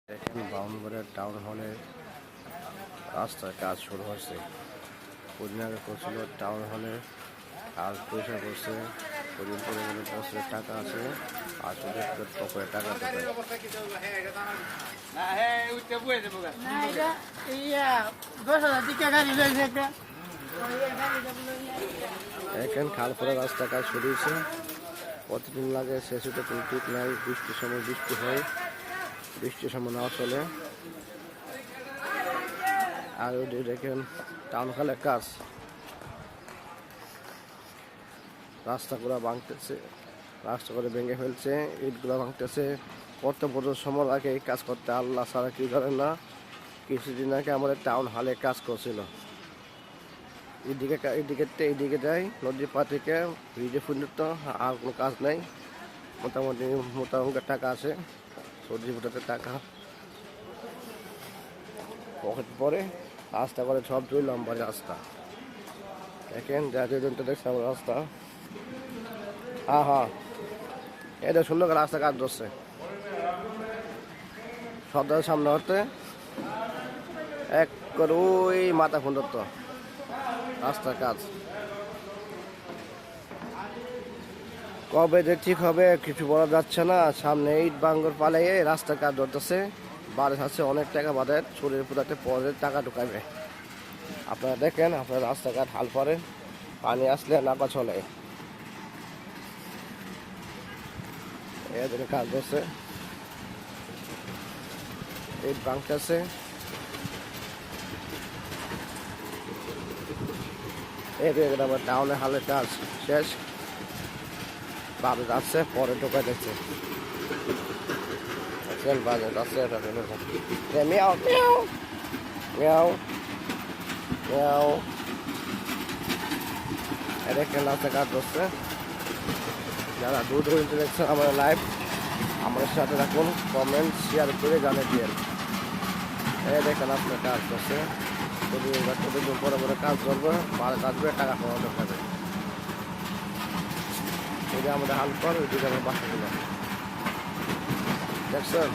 দেখেন বাউনগড়ের টাউন হলের রাস্তার কাজ শুরু হয়েছে। কদিন আগে করছিল টাউন হলে কাজ পয়সা করছে, কদিন পরে বছরের টাকা আছে আর শুধু পকেটে টাকা দেবে। এখন খালপুরা রাস্তা কাজ শুরু হয়েছে, কতদিন লাগে শেষ হতে কোনো ঠিক নাই। বৃষ্টির সময় বৃষ্টি হয়, বৃষ্টির সময় নাও চলে। আর ওই দেখেন টাউন হলের কাজ, রাস্তাগুলো ভাঙতেছে, রাস্তা করে ভেঙে ফেলছে, ইটগুলো ভাঙতেছে। কত বছর সময় লাগে এই কাজ করতে, আল্লাহ ছাড়া কি জানেন না। কিছুদিন আগে আমাদের টাউন হলে কাজ করছিল, এইদিকে যাই নদীর পা থেকে ব্রিজে পর্যন্ত আর কোনো কাজ নেই। মোটামুটি মোটামুটি টাকা আছে, সবজি ফুটাতে টাকা পকেট পরে রাস্তা করে সব 2 নম্বর রাস্তা। দেখেন জাতীয় দেখছে আমার রাস্তা। হ্যাঁ এটা সুন্দর করে রাস্তা কাজ ধরছে সদরের সামনে হতে এক করে ওই মাথা পর্যন্ত রাস্তার কাজ। কবে যে ঠিক হবে কিছু বলা যাচ্ছে না। সামনে ইট বাঙ্গর পালাইয়ে রাস্তার কাজ ধরতেছে, বাড়ি আছে অনেক টাকা বাদের শরীর পুরাতে পরে টাকা ঢুকাবে। আপনারা দেখেন, আপনার রাস্তাঘাট হাল পরে পানি আসলে নাপা চলে। এদের কাজ ধরছে, ইট ভাঙতেছে। এদের আবার টাউনে হালের কাজ শেষ, বাজে যাচ্ছে পরে ঢোকা যাচ্ছে। বাজে যাচ্ছে মিয়াও মিয়াও মিয়াও মিয়াও। এদের রাস্তা কাজ করছে। যারা দূর দূরান্ত দেখছেন আমার লাইভ, আমাদের সাথে রাখুন, কমেন্ট শেয়ার করে জানিয়ে দিন। দেখেন আপনার কাজ করছে, প্রতিদিন বড় বড় কাজ করবো, ভালো কাজ করে টাকা পাওয়া যাবে। এটা আমাদের হাল পর, ওইদিকে আমার বাসাগুলো দেখছেন।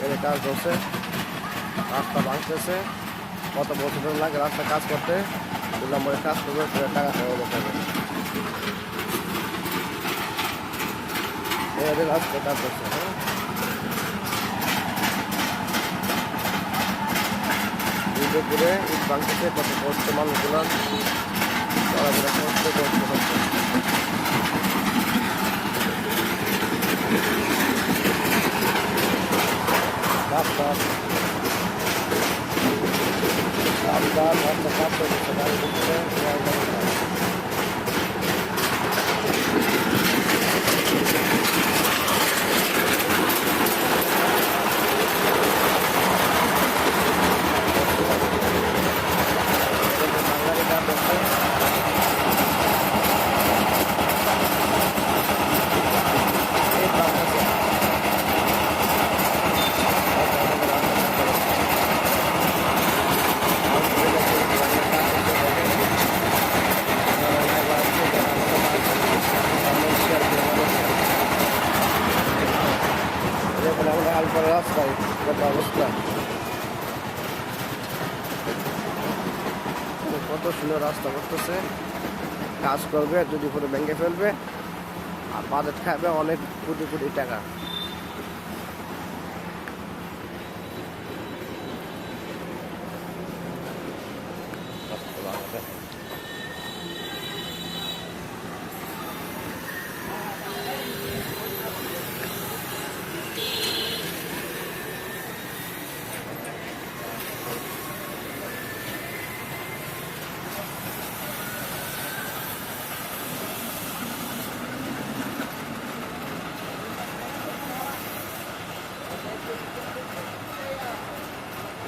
এর কাজ করছে, রাস্তা ভাঙতেছে। কত বছর লাগে রাস্তা কাজ করতে, 2 নম্বরের কাজ করবে, টাকা পাওয়া যাবে। এদের রাস্তা কাজ করছে। করে ইট ভাঙতেছে, কত কষ্ট মানুষগুলো চলাফেরা করতে করতে হচ্ছে। রাস্তা কাজ করতেছে, গাড়ি ঢুকছে। রাস্তায় কত অবস্থা, কত সুন্দর রাস্তা করতেছে। কাজ করবে, যদি করে ভেঙে ফেলবে আর বাজেট খাবে অনেক কোটি কোটি টাকা।